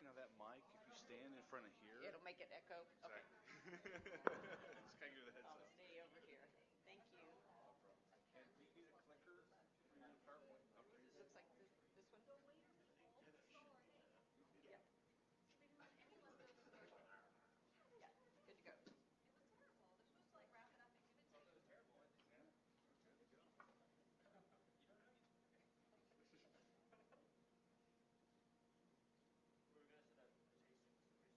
Now that mic, if you stand in front of here, It'll make it echo. Okay. Just kind of give it a heads I'll up. stay over here. Thank you. And do you need a clicker for your PowerPoint? Okay. It looks like this one. Yeah, that should be. Yeah. Yeah. Good to go. It was terrible. They're supposed to like wrap it up and give it to you. It was terrible. Good to go. We're gonna set up adjacent to Christian.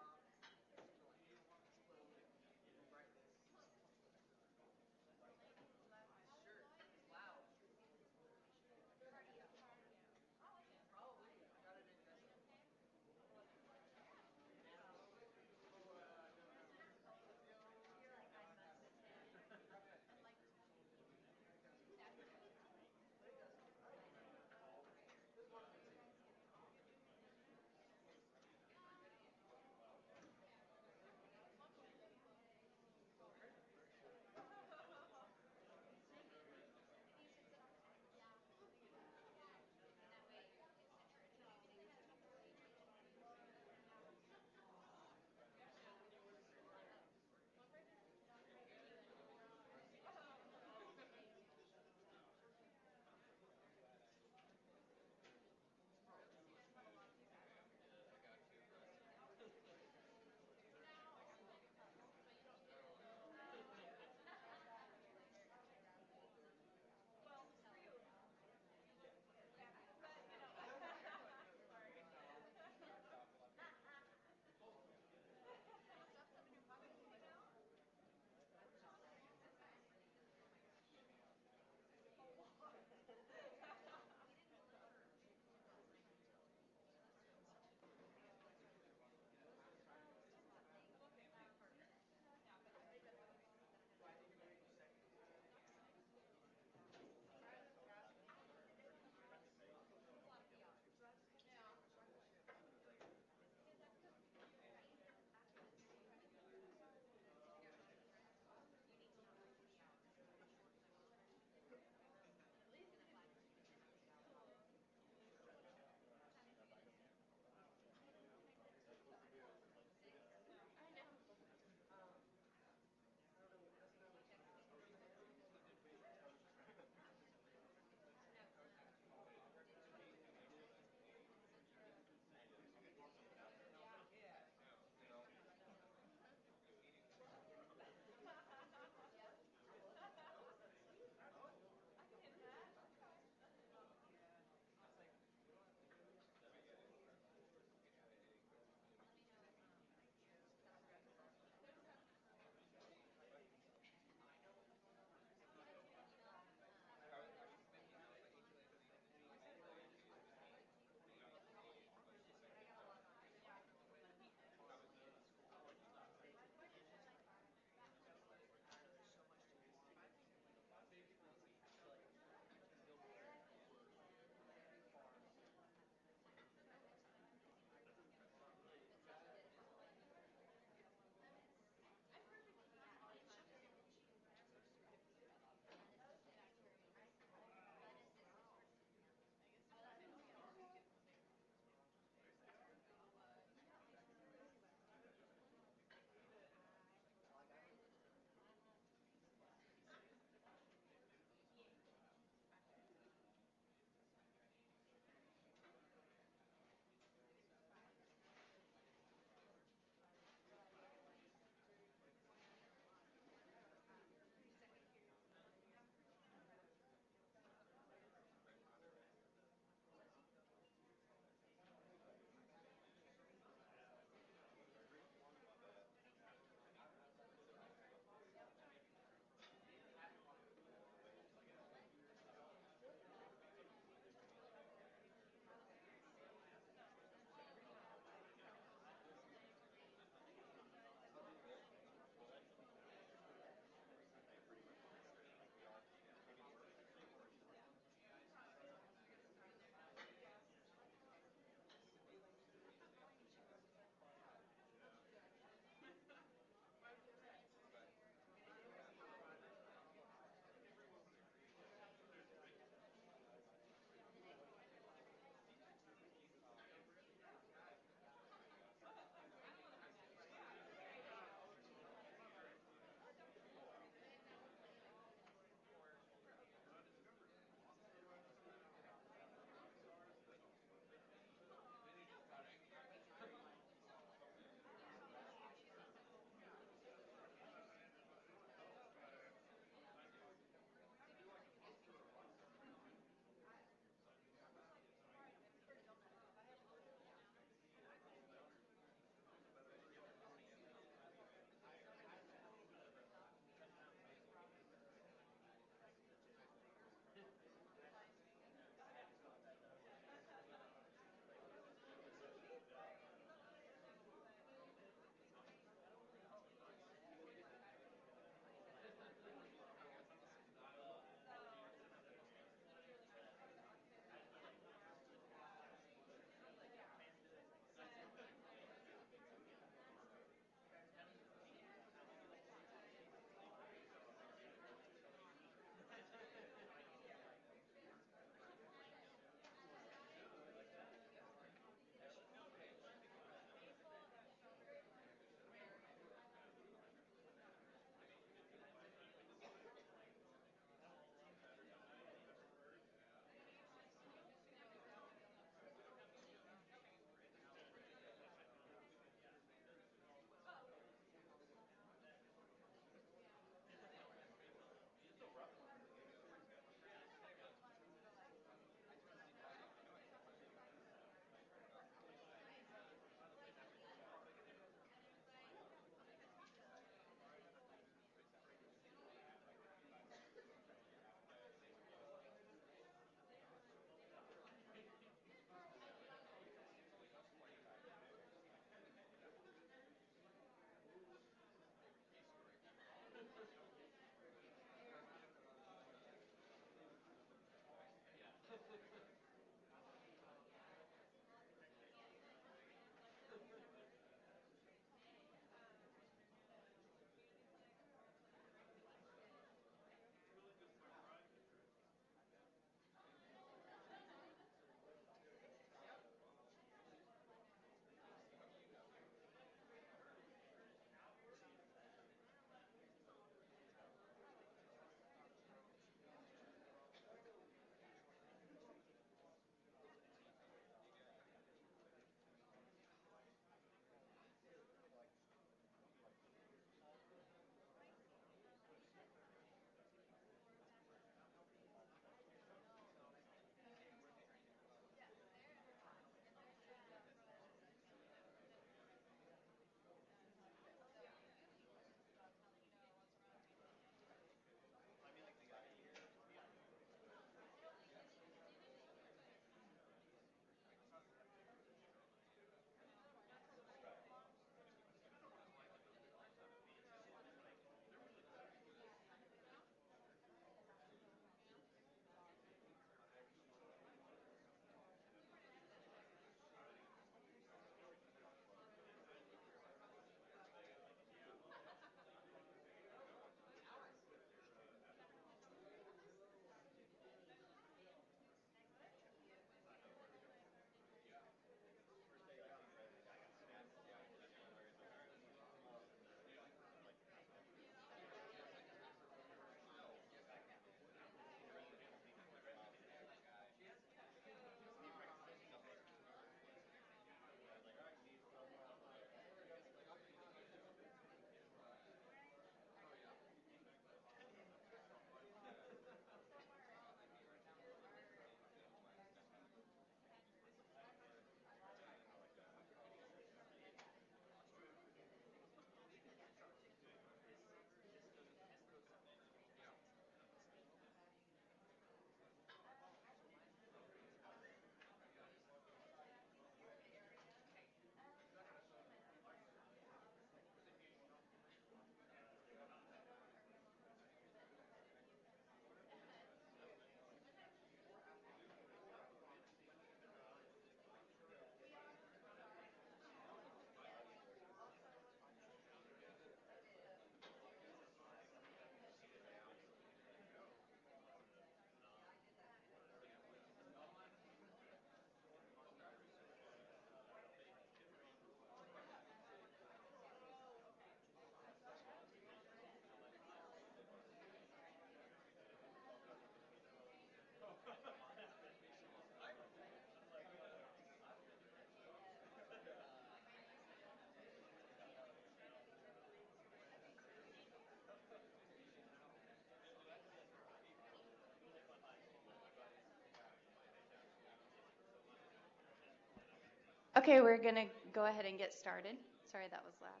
Okay, we're going to go ahead and get started. Sorry, that was loud.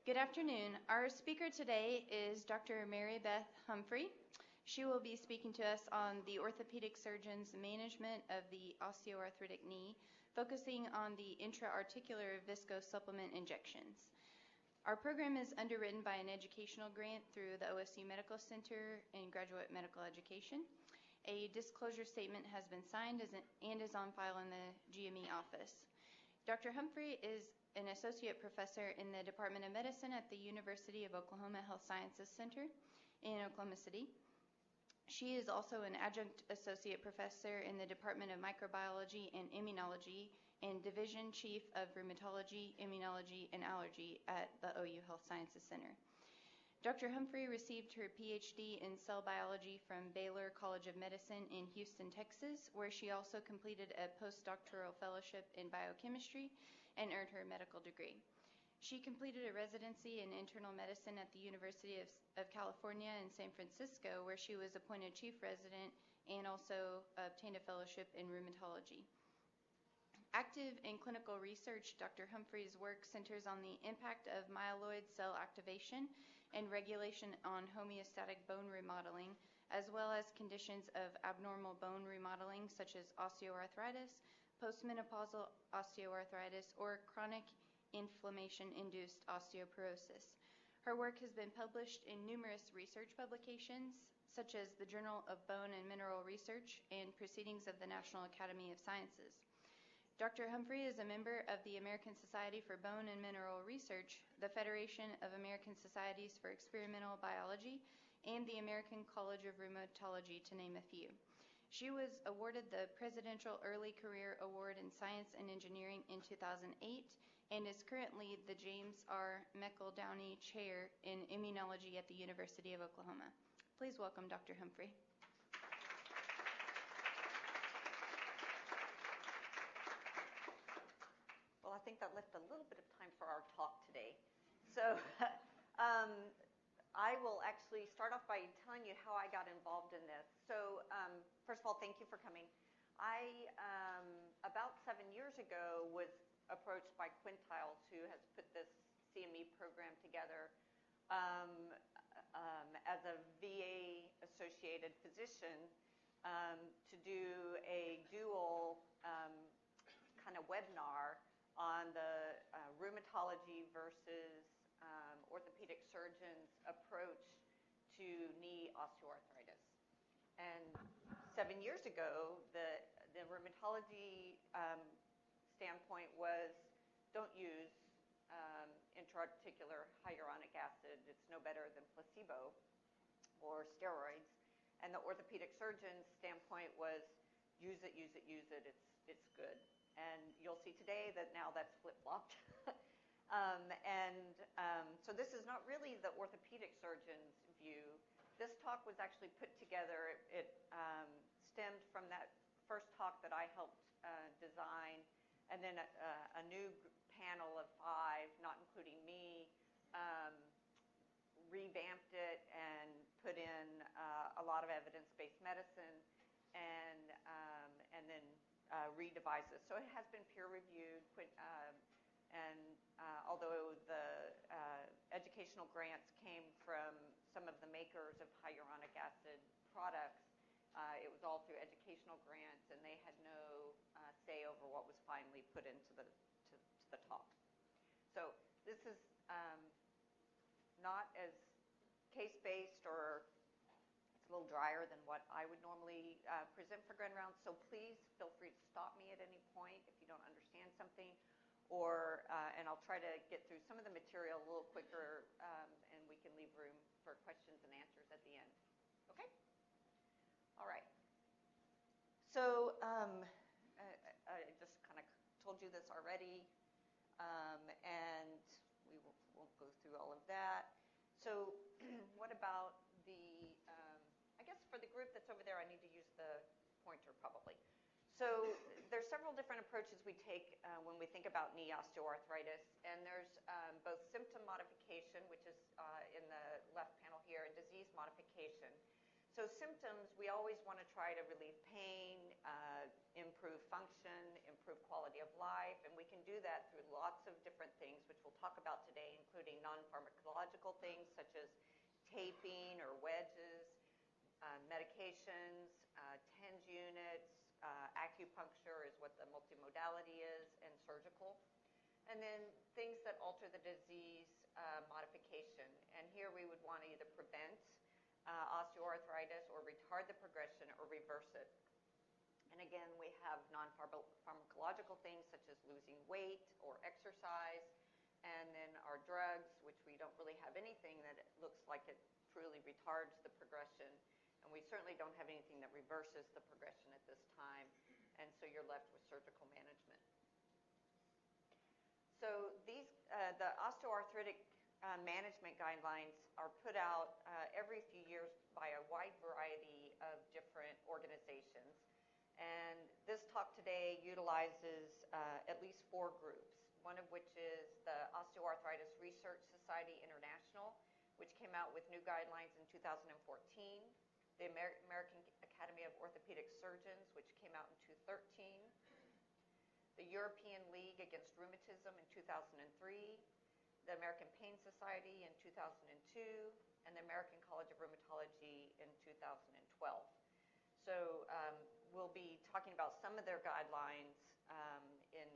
Good afternoon. Our speaker today is Dr. Mary Beth Humphrey. She will be speaking to us on the orthopedic surgeon's management of the osteoarthritic knee, focusing on the intra-articular viscosupplement injections. Our program is underwritten by an educational grant through the OSU Medical Center in Graduate Medical Education. A disclosure statement has been signed and is on file in the GME office. Dr. Humphrey is an associate professor in the Department of Medicine at the University of Oklahoma Health Sciences Center in Oklahoma City. She is also an adjunct associate professor in the Department of Microbiology and Immunology and Division Chief of Rheumatology, Immunology, and Allergy at the OU Health Sciences Center. Dr. Humphrey received her PhD in cell biology from Baylor College of Medicine in Houston, Texas, where she also completed a postdoctoral fellowship in biochemistry and earned her medical degree. She completed a residency in internal medicine at the University of California in San Francisco, where she was appointed chief resident and also obtained a fellowship in rheumatology. Active in clinical research, Dr. Humphrey's work centers on the impact of myeloid cell activation and regulation on homeostatic bone remodeling, as well as conditions of abnormal bone remodeling such as osteoarthritis, postmenopausal osteoarthritis, or chronic inflammation-induced osteoporosis. Her work has been published in numerous research publications, such as the Journal of Bone and Mineral Research and Proceedings of the National Academy of Sciences. Dr. Humphrey is a member of the American Society for Bone and Mineral Research, the Federation of American Societies for Experimental Biology, and the American College of Rheumatology, to name a few. She was awarded the Presidential Early Career Award in Science and Engineering in 2008 and is currently the James R. McEldowney Chair in Immunology at the University of Oklahoma. Please welcome Dr. Humphrey. Well, I think that left a little bit of time for our talk today. So I will actually start off by telling you how I got involved in this. So first of all, thank you for coming. I, about 7 years ago, was approached by Quintiles, who has put this CME program together as a VA-associated physician to do a dual kind of webinar on the rheumatology versus orthopedic surgeons' approach to knee osteoarthritis. And 7 years ago, the rheumatology standpoint was don't use intra-articular hyaluronic acid. It's no better than placebo or steroids. And the orthopedic surgeon's standpoint was use it, use it, use it. It's good. And you'll see today that now that's flip-flopped. So this is not really the orthopedic surgeon's view. This talk was actually put together. It stemmed from that first talk that I helped design, and then a new panel of 5, not including me, revamped it and put in a lot of evidence-based medicine, and then redevised it. So it has been peer-reviewed, and although the educational grants came from some of the makers of hyaluronic acid products, it was all through educational grants, and they had no say over what was finally put into the talk. So this is not as case-based, or it's a little drier than what I would normally present for grand rounds. So please feel free to stop me at any point if you don't understand something, or and I'll try to get through some of the material a little quicker, and we can leave room for questions and answers at the end. Okay? All right. So I just kind of told you this already, and we won't go through all of that. So what about I guess for the group that's over there, I need to use the pointer probably. So there's several different approaches we take when we think about knee osteoarthritis, and there's both symptom modification, which is in the left panel here, and disease modification. So symptoms, we always want to try to relieve pain, improve function, improve quality of life, non-pharmacological things such as taping or wedges, medications, TENS units, acupuncture is what the multimodality is, and surgical. And then things that alter the disease modification. And here we would want to either prevent osteoarthritis or retard the progression or reverse it. And again, we have non-pharmacological things such as losing weight or exercise, and then our drugs, which we don't really have anything that it looks like it truly retards the progression. And we certainly don't have anything that reverses the progression at this time. And so you're left with surgical management. So these, the osteoarthritic management guidelines are put out every few years by a wide variety of different organizations. And this talk today utilizes at least 4 groups, one of which is the Osteoarthritis Research Society International, which came out with new guidelines in 2014, the American Academy of Orthopedic Surgeons, which came out in 2013, the European League Against Rheumatism in 2003, the American Pain Society in 2002, and the American College of Rheumatology in 2012. So we'll be talking about some of their guidelines in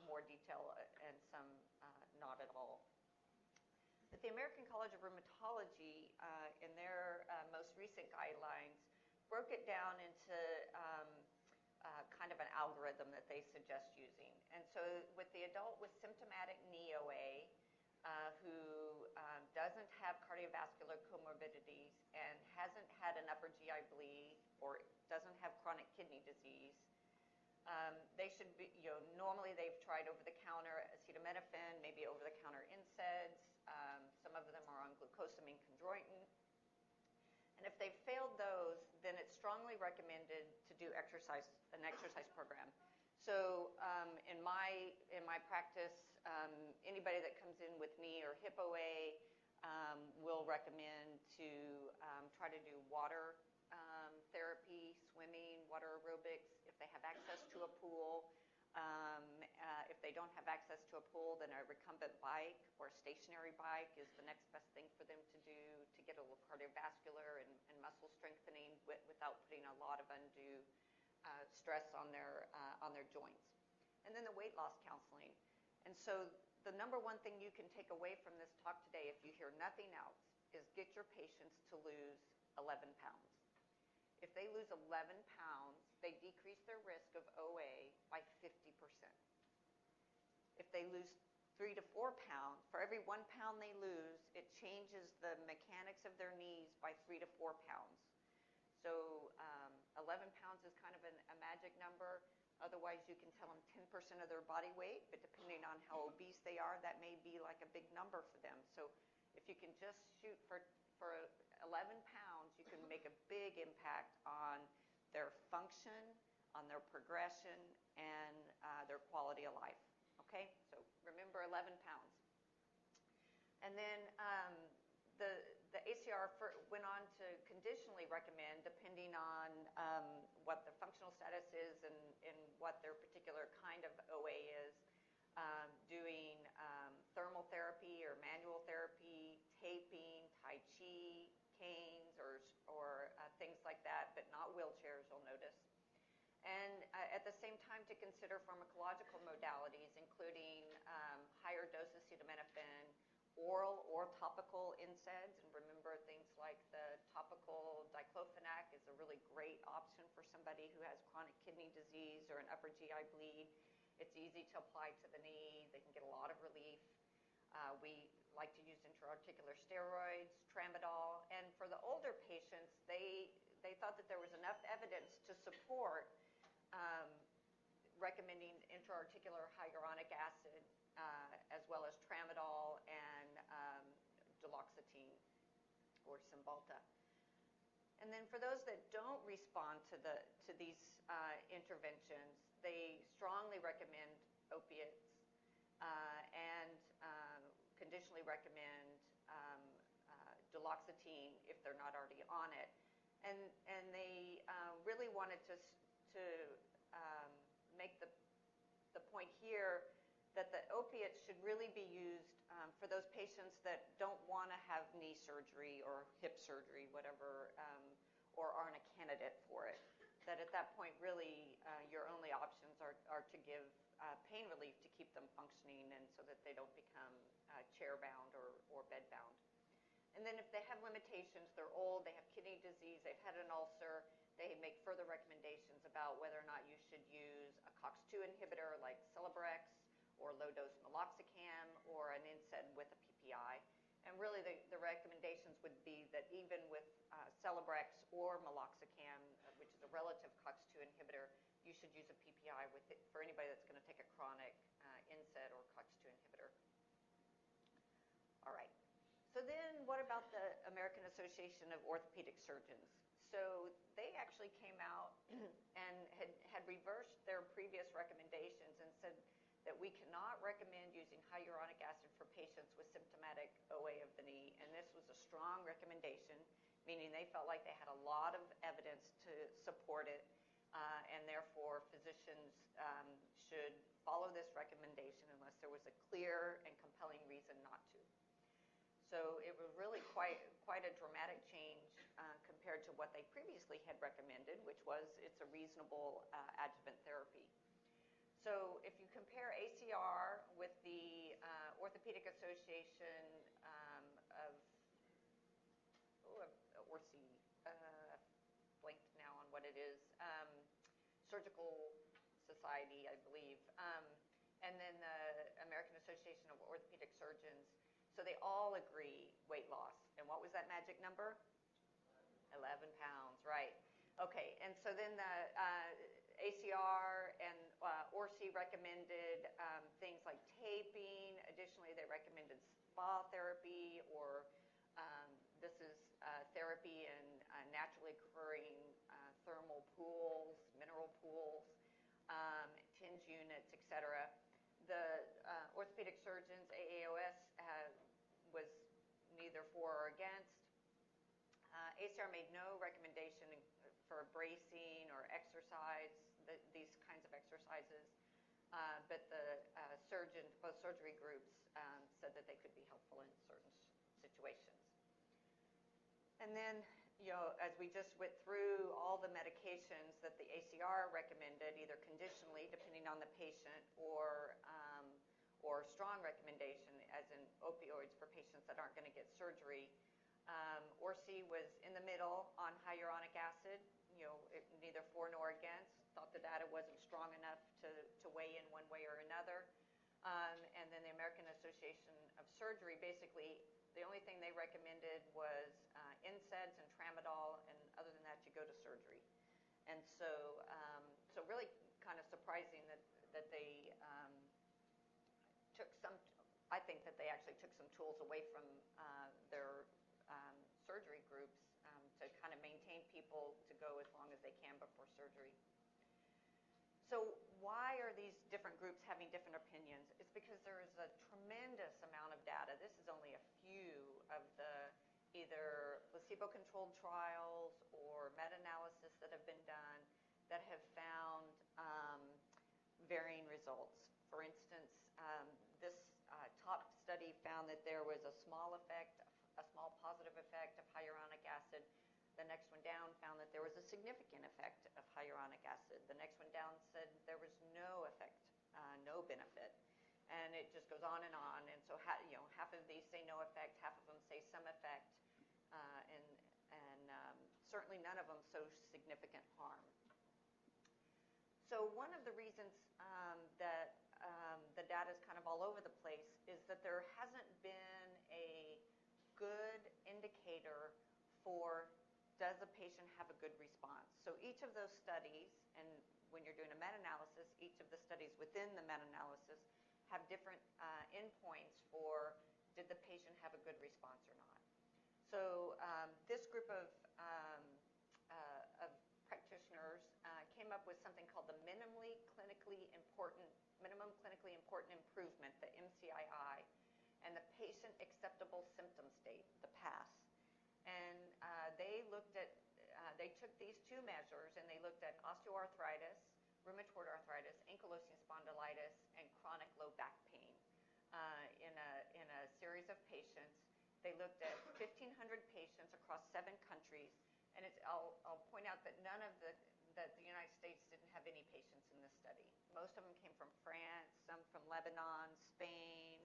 more detail and some not at all. But the American College of Rheumatology, in their most recent guidelines, broke it down into kind of an algorithm that they suggest using. And so with the adult with symptomatic knee OA, who doesn't have cardiovascular comorbidities and hasn't had an upper GI bleed or doesn't have chronic kidney disease, they should be, normally they've tried over-the-counter acetaminophen, maybe over-the-counter NSAIDs. Some of them are on glucosamine chondroitin. And if they've failed those, then it's strongly recommended to do an exercise program. So in my practice, anybody that comes in with knee or hip OA will recommend to try to do water therapy, swimming, water aerobics, if they have access to a pool. If they don't have access to a pool, then a recumbent bike or a stationary bike is the next best thing for them to do to get a little cardiovascular and muscle strengthening without putting a lot of undue stress on their joints. And then the weight loss counseling. And so the number one thing you can take away from this talk today, if you hear nothing else, is get your patients to lose 11 pounds. If they lose 11 pounds, they decrease their risk of OA by 50%. If they lose 3 to 4 pounds, for every 1 pound they lose, it changes the mechanics of their knees by 3 to 4 pounds. So 11 pounds is kind of a magic number. Otherwise, you can tell them 10% of their body weight, but depending on how obese they are, that may be like a big number for them. So if you can just shoot for 11 pounds, you can make a big impact on their function, on their progression, and their quality of life. Okay? So remember 11 pounds. And then the ACR went on to conditionally recommend, depending on what the functional status is and what their particular kind of OA is, doing thermal therapy or manual therapy, taping, Tai Chi, canes, or things like that, but not wheelchairs, you'll notice. And at the same time, to consider pharmacological modalities, including higher dose acetaminophen, oral or topical NSAIDs. And remember, things like the topical diclofenac is a really great option for somebody who has chronic kidney disease or an upper GI bleed. It's easy to apply to the knee. They can get a lot of relief. We like to use intra-articular steroids, tramadol. And for the older patients, they thought that there was enough evidence to support recommending intra-articular hyaluronic acid as well as tramadol and duloxetine or Cymbalta. And then for those that don't respond to these interventions, they strongly recommend opiates and conditionally recommend duloxetine if they're not already on it. And they really wanted to make the point here that the opiates should really be used for those patients that don't want to have knee surgery or hip surgery, whatever, or aren't a candidate for it, that at that point, really, your only options are to give pain relief to keep them functioning and so that they don't become chair-bound or bed-bound. And then if they have limitations, they're old, they have kidney disease, they've had an ulcer, they make further recommendations about whether or not you should use a COX-2 inhibitor like Celebrex or low-dose meloxicam or an NSAID with a PPI. And really the recommendations would be that even with Celebrex or meloxicam, which is a relative COX-2 inhibitor, you should use a PPI with it for anybody that's going to take a chronic NSAID or COX-2 inhibitor. All right. So then what about the American Association of Orthopedic Surgeons? So they actually came out and had reversed their previous recommendations and said that we cannot recommend using hyaluronic acid for patients with symptomatic OA of the knee. And this was a strong recommendation, meaning they felt like they had a lot of evidence to support it, and therefore physicians should follow this recommendation unless there was a clear and compelling reason not to. So it was really quite a dramatic change compared to what they previously had recommended, which was it's a reasonable adjuvant therapy. So if you compare ACR with the Orthopedic Association of blanked now on what it is, Surgical Society, I believe, and then the American Association of Orthopedic Surgeons. So they all agree weight loss. And what was that magic number? 11 pounds, right. Okay, and so then the ACR and ORSI recommended things like taping. Additionally, they recommended spa therapy, or this is therapy in naturally occurring thermal pools, mineral pools, TINS units, etc. The orthopedic surgeons, AAOS, was neither for or against. ACR made no recommendation for bracing or exercise, these kinds of exercises, but the both surgery groups said that they could be helpful in certain situations. And then, as we just went through all the medications that the ACR recommended, either conditionally, depending on the patient, or strong recommendation, as in opioids for patients that aren't going to get surgery. ORSI was in the middle on hyaluronic acid, neither for nor against, thought the data wasn't strong enough to weigh in one way or another. And then the American Association of Surgery, basically, the only thing they recommended was NSAIDs and tramadol, and other than that, you go to surgery. And so really kind of surprising that they I think that they actually took some tools away from their surgery groups to kind of maintain people to go as long as they can before surgery. So why are these different groups having different opinions? It's because there is a tremendous amount of data. This is only a few of the either placebo-controlled trials or meta-analysis that have been done that have found varying results. For instance, this top study found that there was a small positive effect of hyaluronic acid. The next one down found that there was a significant effect of hyaluronic acid. The next one down said there was no effect, no benefit. And it just goes on and on. And so half of these say no effect, half of them say some effect, and certainly none of them show significant harm. So one of the reasons that the data is kind of all over the place is that there hasn't been a good indicator for does a patient have a good response. So each of those studies, and when you're doing a meta-analysis, each of the studies within the meta-analysis have different endpoints for did the patient have a good response or not. So this group of practitioners came up with something called the minimum clinically important improvement, the MCII, and the patient acceptable symptom state, the PASS. And they took these two measures and they looked at osteoarthritis, rheumatoid arthritis, ankylosing spondylitis, and chronic low back pain in a They looked at 1,500 patients across 7 countries, and I'll point out that that the United States didn't have any patients in this study. Most of them came from France, some from Lebanon, Spain,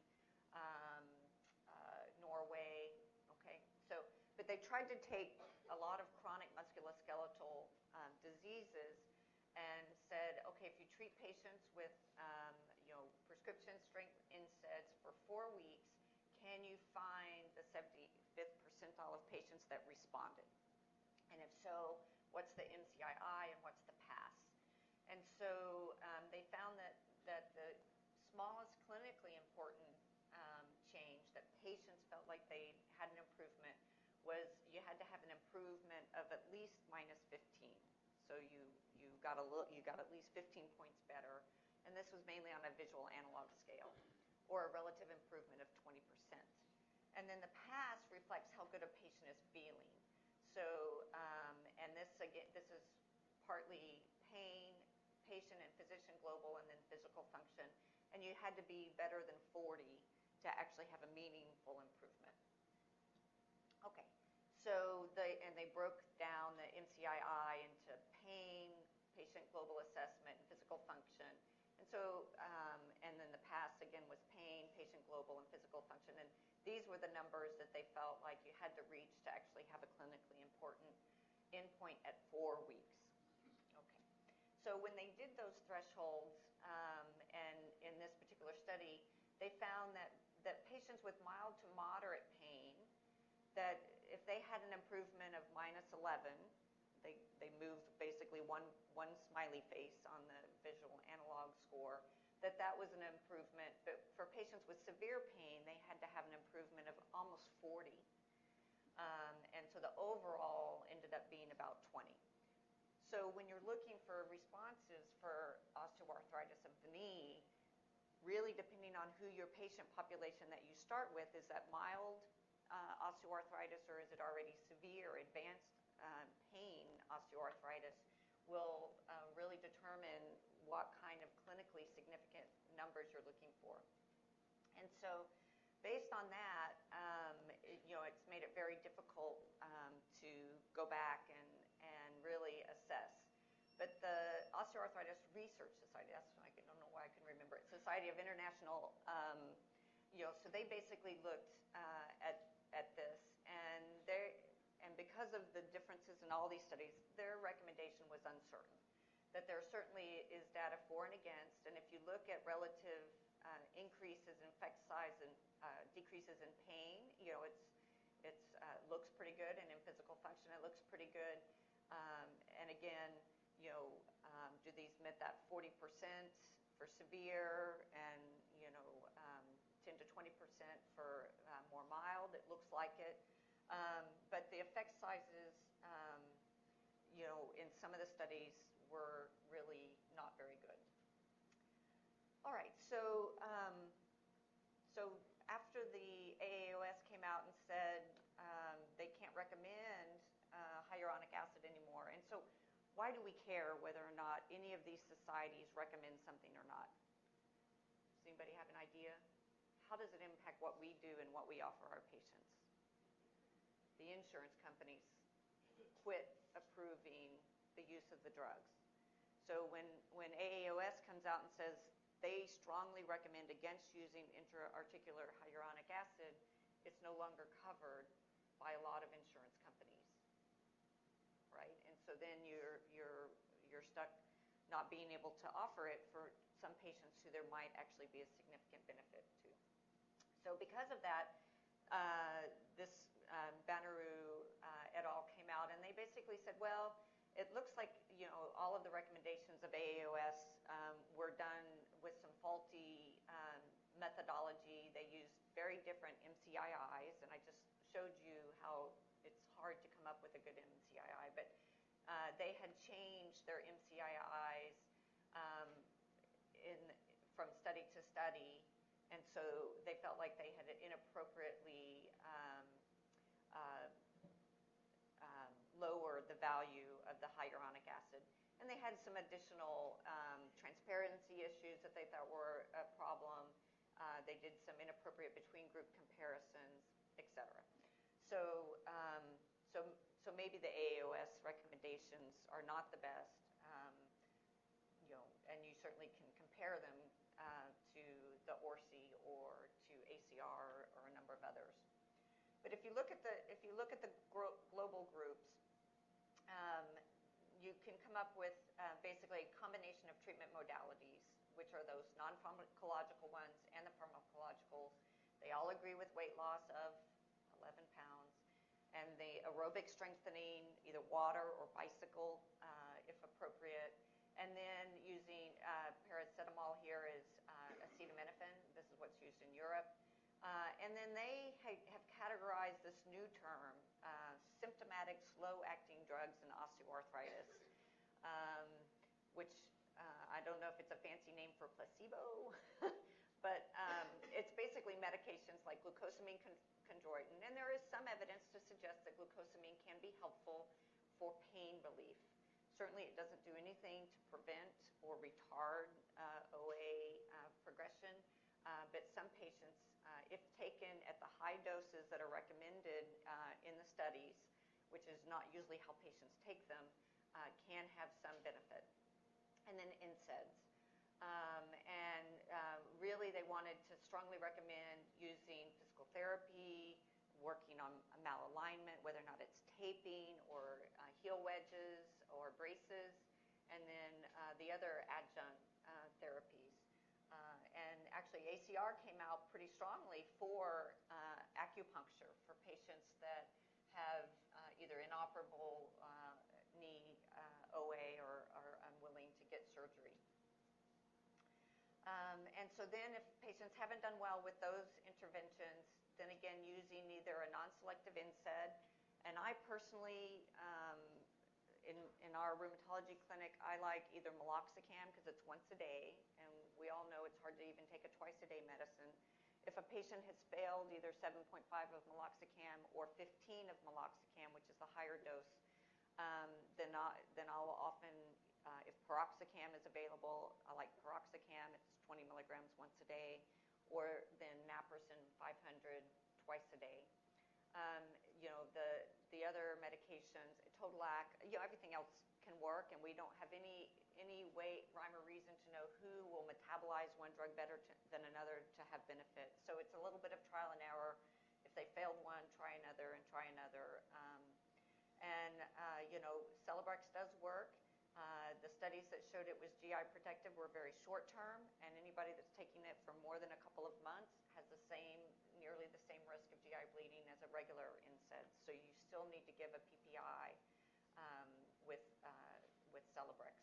Norway. Okay, but they tried to take a lot of chronic musculoskeletal diseases and said, okay, if you treat patients with prescription strength NSAIDs for 4 weeks, can you find the 75th percentile of patients that responded? And if so, what's the MCII and what's the PASS? And so they found that the smallest clinically important change that patients felt like they had an improvement was you had to have an improvement of at least minus 15. So you got at least 15 points better, and this was mainly on a visual analog scale, or a relative improvement of 20%. And then the PASS reflects how good a patient is feeling. So, and this is partly pain, patient and physician global, and then physical function. And you had to be better than 40 to actually have a meaningful improvement. Okay, so they broke down the MCII into pain, patient global assessment, and physical function. And so, and then the PASS again was pain, patient global, and physical function. And these were the numbers that they felt like you had to reach to actually have a clinically important endpoint at 4 weeks. Okay, so when they did those thresholds, and in this particular study, they found that patients with mild to moderate pain, that if they had an improvement of minus 11, they moved basically one smiley face on the visual analog score, that was an improvement. But for patients with severe pain, they had to have an improvement of almost 40. And so the overall ended up being about 20. So when you're looking for responses for osteoarthritis of the knee, really depending on who your patient population that you start with, is that mild osteoarthritis, or is it already severe, advanced pain osteoarthritis, will really determine what kind of clinically significant numbers you're looking for. And so based on that, it's made it very difficult to go back and really assess. But the Osteoarthritis Research Society, I don't know why I can remember it, Society of International, so they basically looked at this, and because of the differences in all these studies, their recommendation was uncertain. That there certainly is data for and against, and if you look at relative increases in effect size and decreases in pain, it looks pretty good, and in physical function it looks pretty good. And again, do these meet that 40% for severe, and 10 to 20% for more mild? It looks like it, but the effect sizes, in some of the studies were really not very good. All right, so after the AAOS came out and said they can't recommend hyaluronic acid anymore, and so why do we care whether or not any of these societies recommend something or not? Does anybody have an idea? How does it impact what we do and what we offer our patients? The insurance companies quit approving the use of the drugs. So when AAOS comes out and says they strongly recommend against using intra-articular hyaluronic acid, it's no longer covered by a lot of insurance companies, right? And so then you're stuck not being able to offer it for some patients who there might actually be a significant benefit to. So because of that, this Bannerou et al. Came out, and they basically said, well, it looks like all of the recommendations of AAOS were done with some faulty methodology. They used very different MCIIs, and I just showed you how it's hard to come up with a good MCII, but they had changed their MCIIs from study to study, and so they felt like they had inappropriately lowered the value of the hyaluronic acid. And they had some additional transparency issues that they thought were a problem. They did some inappropriate between group comparisons, etc. So, so, so maybe the AAOS recommendations are not the best, and you certainly can compare them to the ORSI or to ACR or a number of others. But if you look at the global groups, you can come up with basically a combination of treatment modalities, which are those non-pharmacological ones and the pharmacologicals. They all agree with weight loss of 11 pounds. And the aerobic strengthening, either water or bicycle, if appropriate. And then using paracetamol here is acetaminophen. This is what's used in Europe. And then they have categorized this new term, symptomatic slow-acting drugs in osteoarthritis, which I don't know if it's a fancy name for placebo, but it's basically medications like glucosamine chondroitin, and there is some evidence to suggest that glucosamine can be helpful for pain relief. Certainly it doesn't do anything to prevent or retard OA progression, but some patients, if taken at the high doses that are recommended in the studies, which is not usually how patients take them, can have some benefit. And then NSAIDs. Really they wanted to strongly recommend using physical therapy, working on malalignment, whether or not it's taping or heel wedges or braces, and then the other adjunct therapies. And actually ACR came out pretty strongly for acupuncture for patients that have either inoperable knee OA or are unwilling to get surgery. And so then if patients haven't done well with those interventions, then again using either a non-selective NSAID, and I personally, in our rheumatology clinic, I like either meloxicam because it's once a day, and we all know it's hard to even take a twice-a-day medicine. If a patient has failed either 7.5 of meloxicam or 15 of meloxicam, which is the higher dose, then I'll often, if piroxicam is available, I like piroxicam. It's 20 milligrams once a day, or then naproxen 500 twice a day. The other medications, Totolac, everything else can work, and we don't have any way, rhyme or reason to know who will metabolize one drug better than another to have benefit. So it's a little bit of trial and error. If they failed one, try another and try another. Celebrex does work. The studies that showed it was GI protective were very short term, and anybody that's taking it for more than a couple of months has nearly the same risk of GI bleeding as a regular NSAID. So you still need to give a PPI with Celebrex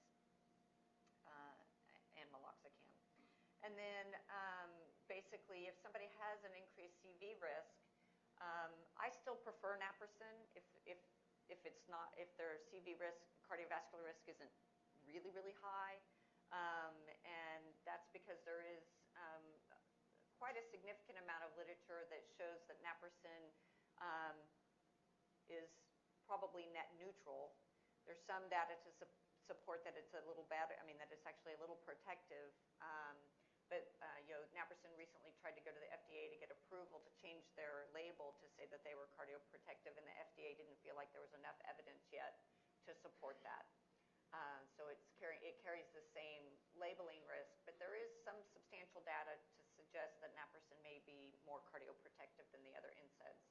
and meloxicam. And then basically, if somebody has an increased CV risk, I still prefer naproxen if their CV risk, cardiovascular risk isn't really, really high. And that's because there is quite a significant amount of literature that shows that naproxen is probably net neutral. There's some data to support that it's a little better, that it's actually a little protective. But naproxen recently tried to go to the FDA to get approval to change their label to say that they were cardioprotective, and the FDA didn't feel like there was enough evidence yet to support that. So it carries the same labeling risk, but there is some substantial data to suggest that naproxen may be more cardioprotective than the other NSAIDs.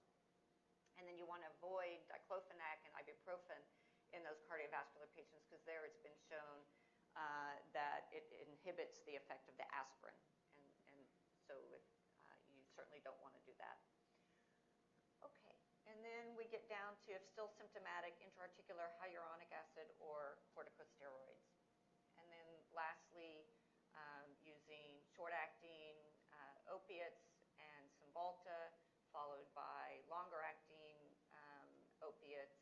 And then you want to avoid diclofenac and ibuprofen in those cardiovascular patients because there it's been shown that it inhibits the effect of the aspirin, and so you certainly don't want to do that. Okay, and then we get down to, if still symptomatic, intra-articular hyaluronic acid or corticosteroids. And then lastly, using short-acting opiates and Cymbalta, followed by longer-acting opiates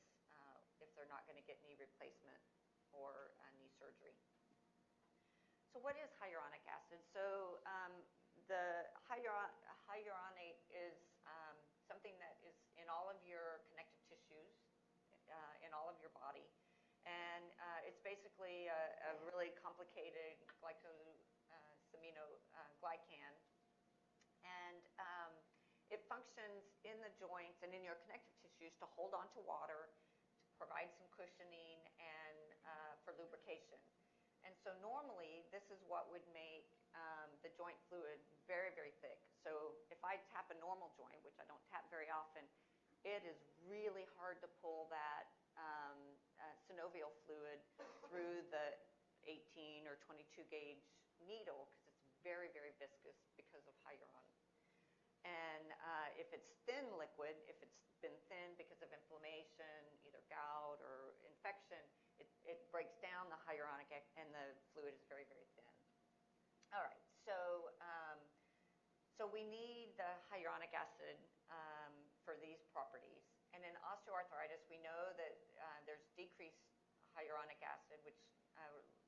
if they're not going to get knee replacement or knee surgery. So what is hyaluronic acid? So the hyaluronate is something that is in all of your connective tissues, in all of your body. And it's basically a really complicated glycan. And it functions in the joints and in your connective It's used to hold on to water, to provide some cushioning, and for lubrication. And so normally, this is what would make the joint fluid very, very thick. So if I tap a normal joint, which I don't tap very often, it is really hard to pull that synovial fluid through the 18 or 22 gauge needle because it's very, very viscous because of hyaluron. And if it's thin liquid, if it's been thin because of inflammation, either gout or infection, it breaks down the hyaluronic and the fluid is very, very thin. All right, so we need the hyaluronic acid for these properties. And in osteoarthritis, we know that there's decreased hyaluronic acid, which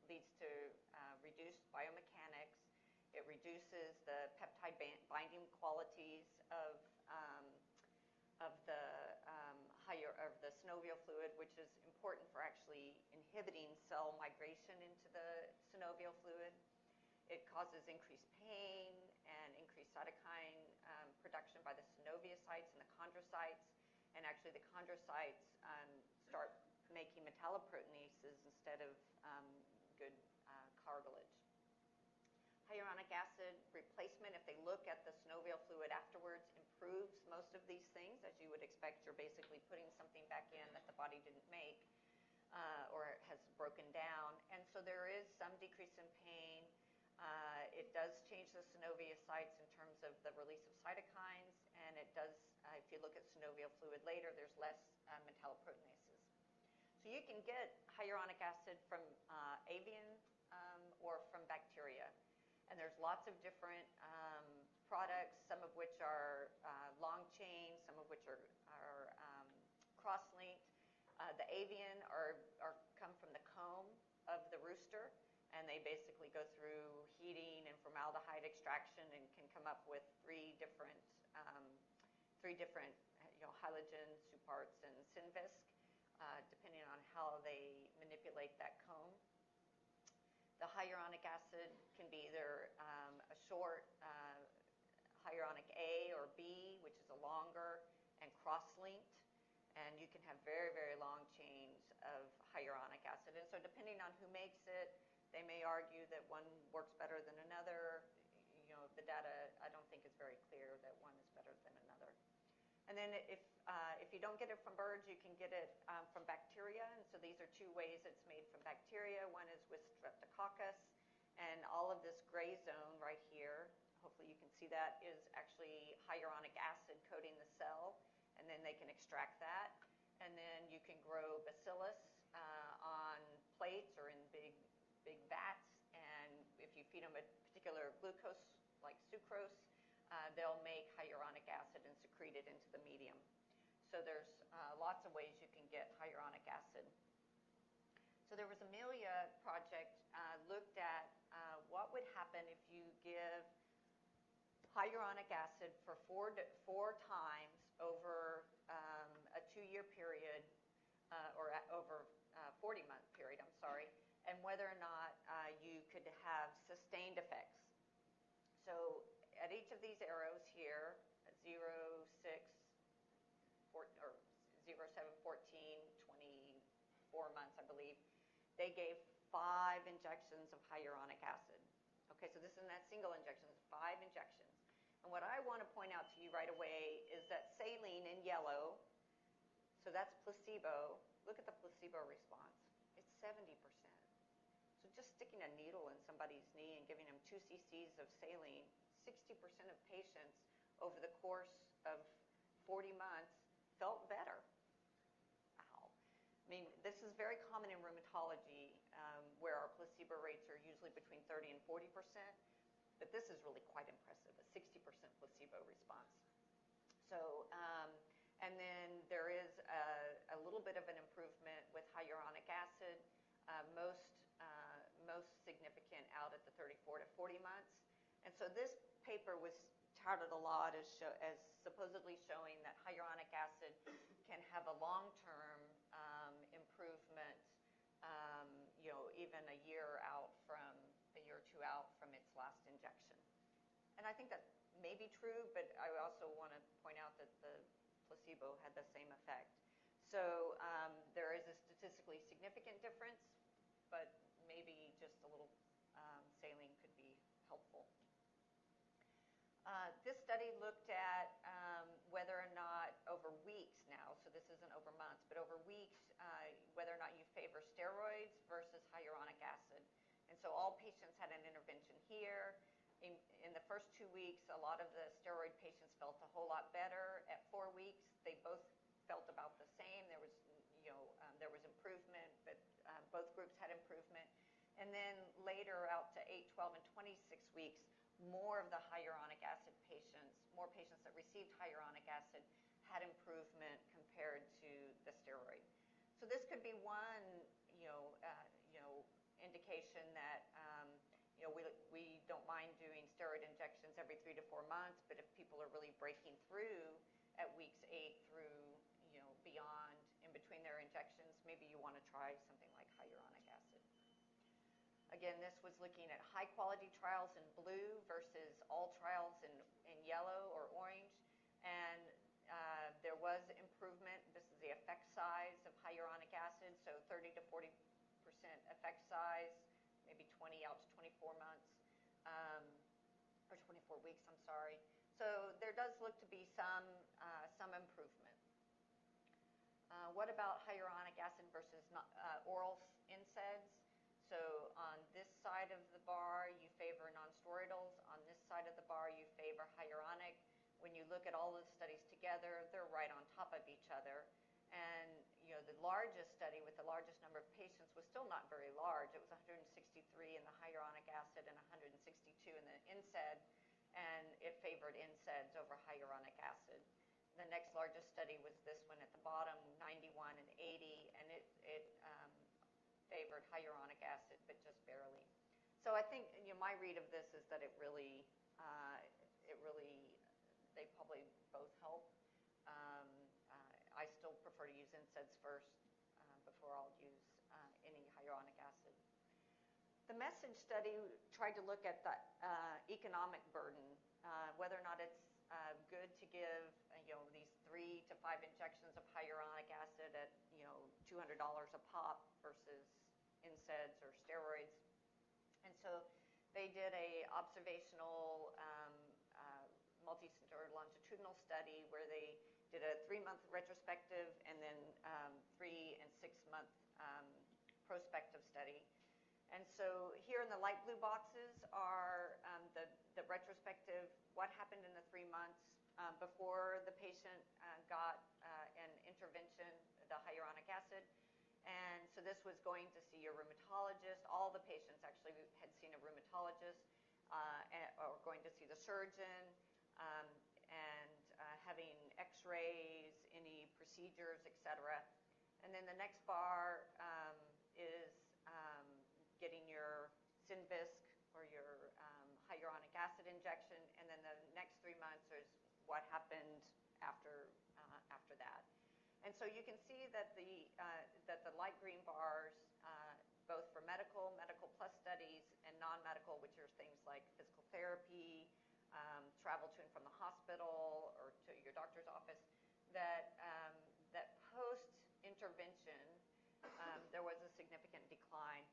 leads to reduced biomechanics. It reduces the peptide binding qualities of the synovial fluid, which is important for actually inhibiting cell migration into the synovial fluid. It causes increased pain and increased cytokine production by the synoviocytes and the chondrocytes. And actually, the chondrocytes start making metalloproteinases instead of good cartilage. Hyaluronic acid replacement, if they look at the synovial fluid afterwards, improves most of these things. As you would expect, you're basically putting something back in that the body didn't make or has broken down. And so there is some decrease in pain. It does change the synoviocytes in terms of the release of cytokines, and it does, if you look at synovial fluid later, there's less metalloproteinases. So you can get hyaluronic acid from avian or from bacteria. And there's lots of different products, some of which are long chain, some of which are cross-linked. The avian come from the comb of the rooster, and they basically go through heating and formaldehyde extraction and can come up with three different halogen, suparts, and synvisc, depending on how they manipulate that comb. The hyaluronic acid can be either a short hyaluronic A or B, which is a longer and cross-linked, and you can have very, very long chains of hyaluronic acid. And so depending on who makes it, they may argue that one works better than another. The data, I don't think is very clear that one is better than another. And then if you don't get it from birds, you can get it from bacteria. And so these are two ways it's made from bacteria. One is with Streptococcus, and all of this gray zone right here, hopefully you can see that, is actually hyaluronic acid coating the cell, and then they can extract that. And then you can grow bacillus on plates or in big vats, and if you feed them a particular glucose, like sucrose, they'll make hyaluronic acid and secrete it into the medium. So there's lots of ways you can get hyaluronic acid. So there was a Amelia project looked at what would happen if you give hyaluronic acid for four times over a 2-year period, or over a 40-month period, and whether or not you could have sustained effects. So at each of these arrows here, 0, 6, 4, or 0, 7, 14, 24 months, I believe, they gave 5 injections of hyaluronic acid. Okay, so this isn't that single injection, it's 5 injections. And what I want to point out to you right away is that saline in yellow, so that's placebo. Look at the placebo response. It's 70%. So just sticking a needle in somebody's knee and giving them 2 cc's of saline, 60% of patients over the course of 40 months felt better. Wow. I mean, this is very common in rheumatology, where our placebo rates are usually between 30 and 40%, but this is really quite impressive, a 60% placebo response. So, and then there is a little bit of an improvement with hyaluronic acid, most significant out at the 34 to 40 months. And so this paper was touted a lot as supposedly showing that hyaluronic acid can have a long-term improvement, even a year or 2 out from its last injection. And I think that may be true, but I also want to point out that the placebo had the same effect. So there is a statistically significant difference, but maybe just a little saline could be helpful. This study looked at whether or not over weeks now, so this isn't over months, but over weeks, whether or not you favor steroids versus hyaluronic acid. And so all patients had an intervention here. In the first 2 weeks, a lot of the steroid patients felt a whole lot better. At 4 weeks, they both felt about the same. There was, there was improvement, but both groups had improvement. And then later, out to 8, 12, and 26 weeks, more of the hyaluronic acid patients, more patients that received hyaluronic acid, had improvement compared to the steroid. So this could be one, indication that, we don't mind doing steroid injections every 3 to 4 months, but if people are really breaking through at weeks 8 through, beyond, in between their injections, maybe you want to try something like hyaluronic acid. Again, this was looking at high-quality trials in blue versus all trials in yellow or orange, and there was improvement. This is the effect size of hyaluronic acid, so 30 to 40% effect size, maybe 20 out to 24 months, or 24 weeks, I'm sorry. So there does look to be some improvement. What about hyaluronic acid versus oral NSAIDs? So on this side of the bar, you favor nonsteroidals. On this side of the bar, you favor hyaluronic. When you look at all the studies together, they're right on top of each other. And, the largest study with the largest number of patients was still not very large. It was 163 in the hyaluronic acid and 162 in the NSAID, and it favored NSAIDs over hyaluronic acid. The next largest study was this one at the bottom, 91 and 80, and it favored hyaluronic acid, but just barely. So I think, my read of this is that they probably both help. I still prefer to use NSAIDs first before I'll use any hyaluronic acid. The MESSAGE study tried to look at the economic burden, whether or not it's good to give these 3 to 5 injections of hyaluronic acid at $200 a pop versus NSAIDs or steroids. And so they did a observational multi-center longitudinal study where they did a 3-month retrospective and then 3 and 6-month prospective study. And so here in the light blue boxes are the retrospective, what happened in the 3 months before the patient got an intervention, the hyaluronic acid. And so this was going to see a rheumatologist. All the patients actually had seen a rheumatologist or going to see the surgeon, and having x-rays, any procedures, etc. And then the next bar is getting your Synvisc or your hyaluronic acid injection, and then the next 3 months is what happened after that. And so you can see that the light green bars, both for medical plus studies, and non-medical, which are things like physical therapy, travel to and from the hospital or to your doctor's office, that post-intervention there was a significant decline.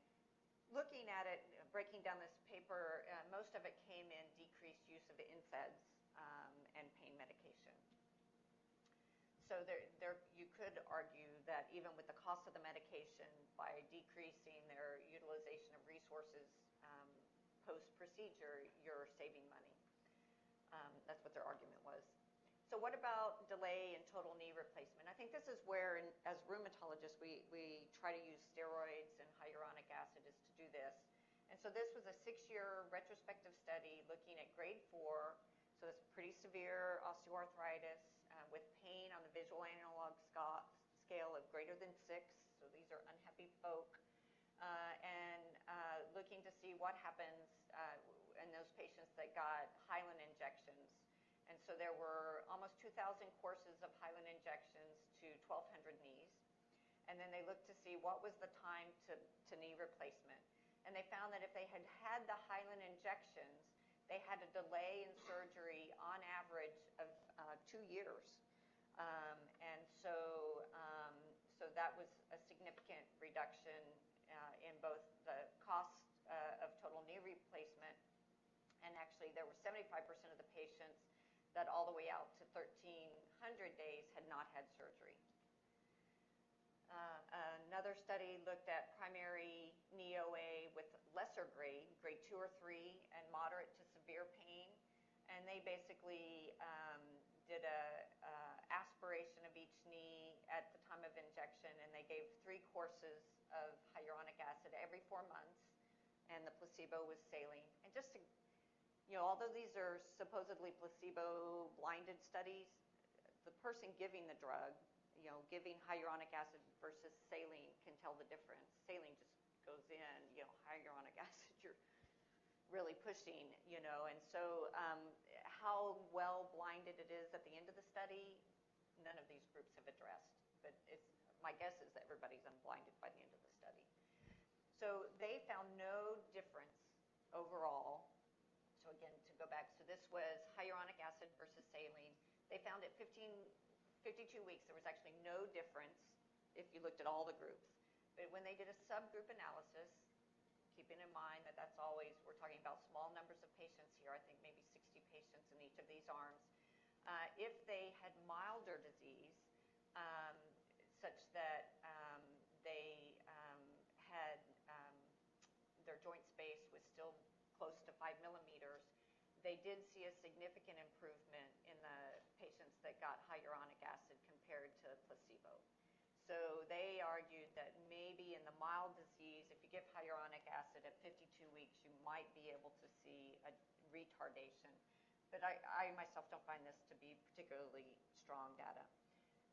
Looking at it, breaking down this paper, most of it came in decreased use of NSAIDs and pain medication. So you could argue that even with the cost of the medication, by decreasing their utilization of resources post-procedure, you're saving money. That's what their argument was. So what about delay in total knee replacement? I think this is where, as rheumatologists, we try to use steroids and hyaluronic acid is to do this. And so this was a 6-year retrospective study looking at grade 4, so it's pretty severe osteoarthritis with pain on the visual analog scale of greater than 6. So these are unhappy folk. And looking to see what happens in those patients that got Hyalin injections. And so there were almost 2,000 courses of Hyalin injections to 1,200 knees. And then they looked to see what was the time to knee replacement. And they found that if they had had the Hyalin injections, they had a delay in surgery on average of 2 years. And so that was a significant reduction in both the cost of total knee replacement, and actually there were 75% of the patients that all the way out to 1,300 days had not had surgery. Another study looked at primary knee OA with lesser grade 2 or 3, and moderate to severe pain, and they basically did a aspiration of each knee at the time of injection, and they gave 3 courses of hyaluronic acid every 4 months, and the placebo was saline. And just to, although these are supposedly placebo-blinded studies, the person giving the drug, giving hyaluronic acid versus saline can tell the difference. Saline just goes in, hyaluronic acid, you're really pushing, and so how well blinded it is at the end of the study, none of these groups have addressed. But my guess is that everybody's unblinded by the end of the study. So they found no difference overall. So again, to go back, so this was hyaluronic acid versus saline. They found at 52 weeks, there was actually no difference if you looked at all the groups. But when they did a subgroup analysis, keeping in mind that that's always, we're talking about small numbers of patients here, I think maybe 60 patients in each of these arms. If they had milder disease, such that they had their joint space was still close to 5 millimeters, they did see a significant improvement in the patients that got hyaluronic acid compared to placebo. So they argued that maybe in the mild disease, if you give hyaluronic acid at 52 weeks, you might be able to see a retardation. But I myself don't find this to be particularly strong data.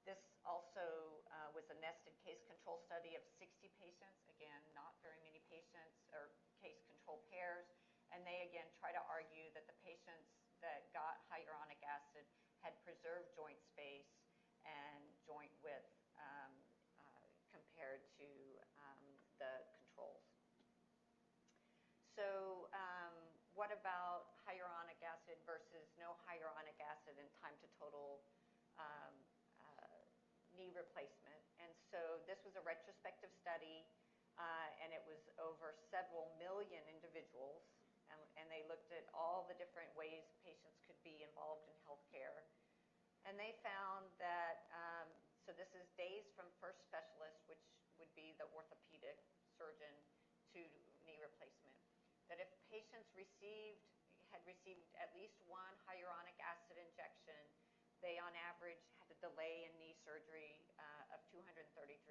This also was a nested case control study of 60 patients. Again, not very many patients or case control pairs. And they, again, try to argue that the patients that got hyaluronic acid had preserved joint space and joint width compared to the controls. So what about hyaluronic acid versus no hyaluronic acid and time to total knee replacement? And so this was a retrospective study, and it was over several million individuals, and they looked at all the different ways patients could be involved in healthcare. And they found that, so this is days from first specialist, which would be the orthopedic surgeon, to knee replacement, that if patients had received at least 1 hyaluronic acid injection, they on average had a delay in knee surgery of 233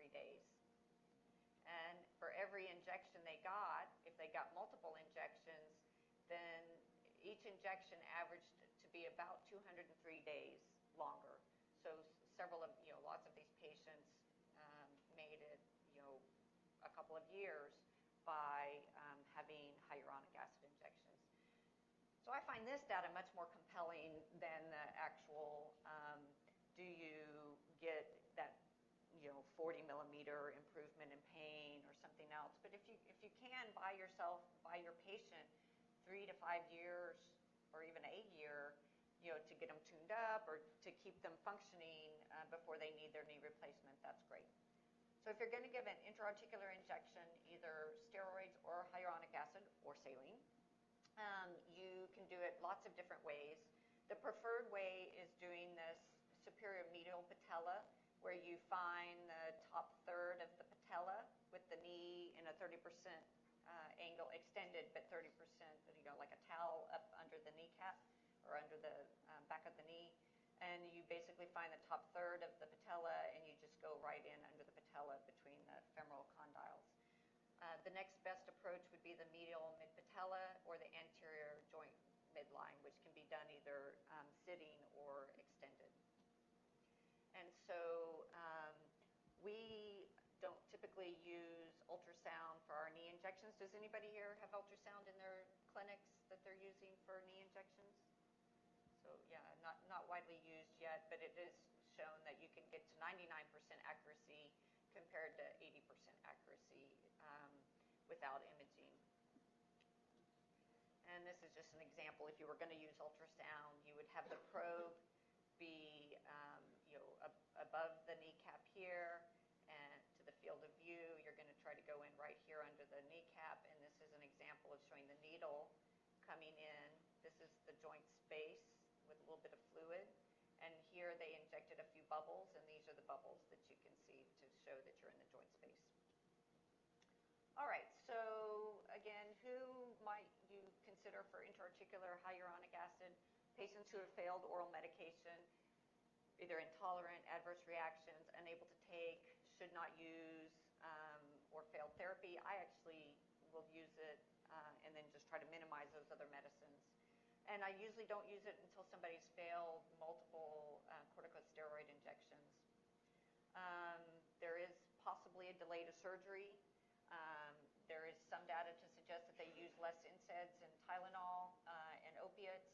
days. And for every injection they got, if they got multiple injections, then each injection averaged to be about 203 days longer. So lots of these patients made it, a couple of years by having hyaluronic acid injections. So I find this data much more compelling than the actual, do you get that 40 millimeter improvement in pain or something else. But if you can buy your patient 3 to 5 years or even a year, to get them tuned up or to keep them functioning before they need their knee replacement, that's great. So if you're going to give an intra-articular injection, either steroids or hyaluronic acid or saline, you can do it lots of different ways. The preferred way is doing this superior medial patella, where you find the top third of the patella with the knee in a 30% angle, extended, but 30%, like a towel up under the kneecap or under the back of the knee. And you basically find the top third of the patella, and you just go right in under the patella between the femoral condyles. The next best approach would be the medial mid-patella or the anterior joint midline, which can be done either sitting or extended. And so we don't typically use ultrasound for our knee injections. Does anybody here have ultrasound in their clinics that they're using for knee injections? So yeah, not widely used yet, but it is shown that you can get to 99% accuracy compared to 80% accuracy without imaging. And this is just an example. If you were going to use ultrasound, you would have the probe be above the kneecap here and to the field of view. You're going to try to go in right here under the kneecap, and this is an example of showing the needle coming in. This is the joint space with a little bit of fluid, and here they injected a few bubbles, and these are the bubbles that you can see to show that you're in the joint space. All right, so again, who might you consider for intra-articular hyaluronic acid? Patients who have failed oral medication, either intolerant, adverse reactions, unable to take, should not use, or failed therapy. I actually will use it and then just try to minimize those other medicines. And I usually don't use it until somebody's failed multiple corticosteroid injections. There is possibly a delay to surgery. There is some data to suggest that they use less NSAIDs and Tylenol and opiates,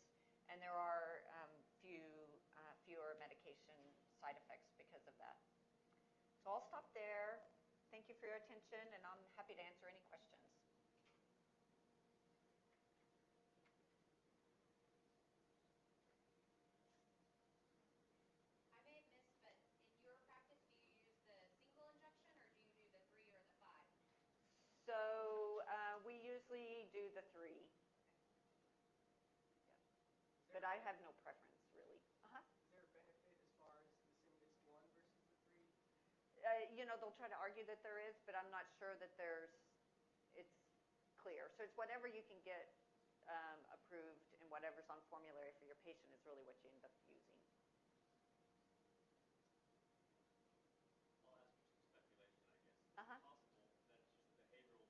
and there are fewer medication side effects because of that. So I'll stop there. Thank you for your attention, and I'm happy to answer any questions. I may have missed, but in your practice, do you use the single injection or do you do the 3 or the 5? So we usually do the 3. Yeah. But I have no preference, really. Uh-huh. Is there a benefit as far as the simplest one versus the 3? They'll try to argue that there is, but I'm not sure that it's clear. So it's whatever you can get approved, and whatever's on formulary for your patient is really what you end up using. I'll ask for some speculation, I guess. Is Uh-huh. it possible that it's just a behavioral delay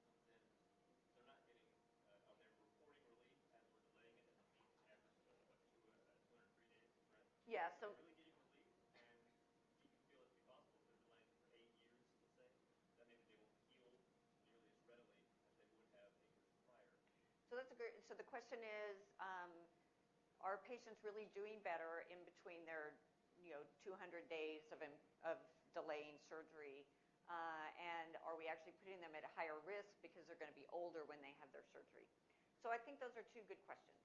when someone comes in, they're not getting, are they reporting relief as we're delaying it at the mean average of, 203 days, correct? Yeah, Are so they really getting relief? And do you feel it to be possible if they're delaying for 8 years, let's say, that maybe they won't heal nearly as readily as they would have 8 years prior? so the question is, are patients really doing better in between their 200 days of delaying surgery, and are we actually putting them at a higher risk because they're going to be older when they have their surgery? So I think those are two good questions.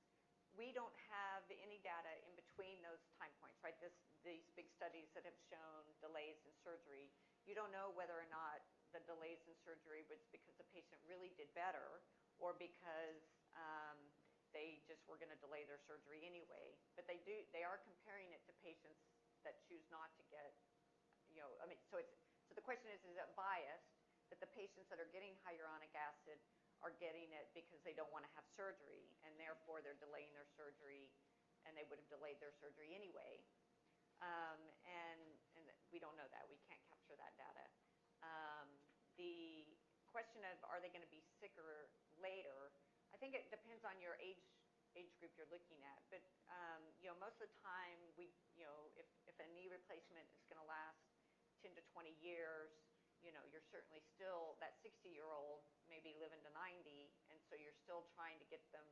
We don't have any data in between those time points, right? These big studies that have shown delays in surgery, you don't know whether or not the delays in surgery was because the patient really did better or because they just were going to delay their surgery anyway. But they are comparing it to patients that choose not to get, so the question is it biased that the patients that are getting hyaluronic acid are getting it because they don't want to have surgery, and therefore they're delaying their surgery, and they would have delayed their surgery anyway. And we don't know that. We can't capture that data. The question of are they going to be sicker later, I think it depends on your age group you're looking at. But most of the time, if a knee replacement is going to last 10 to 20 years, you're certainly still that 60-year-old maybe living to 90, and so you're still trying to get them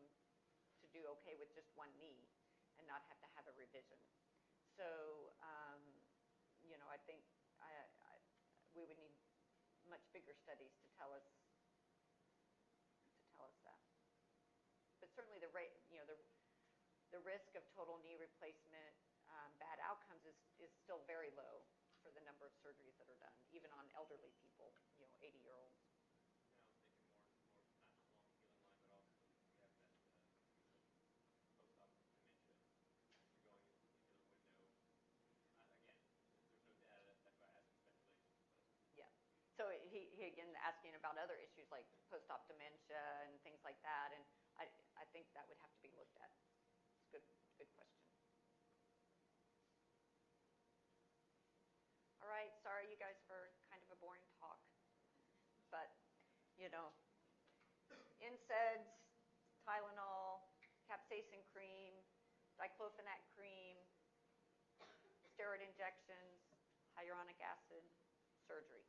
to do okay with just one knee and not have to have a revision. So I think we would need much bigger studies to tell us that. But certainly the risk of total knee replacement, bad outcomes is still very low for the number of surgeries that are done, even on elderly people, 80-year-olds. Yeah, I was thinking more not just along the healing line, but also if you have that post-op dementia, you're going into a particular window. Again, there's no data, that's why I ask for speculation. But. Yeah. So he again asking about other issues like post-op dementia and things like that, and I think that would have to be looked at. It's a good question. All right, sorry you guys for kind of a boring talk, but NSAIDs, Tylenol, capsaicin cream, diclofenac cream, steroid injections, hyaluronic acid, surgery.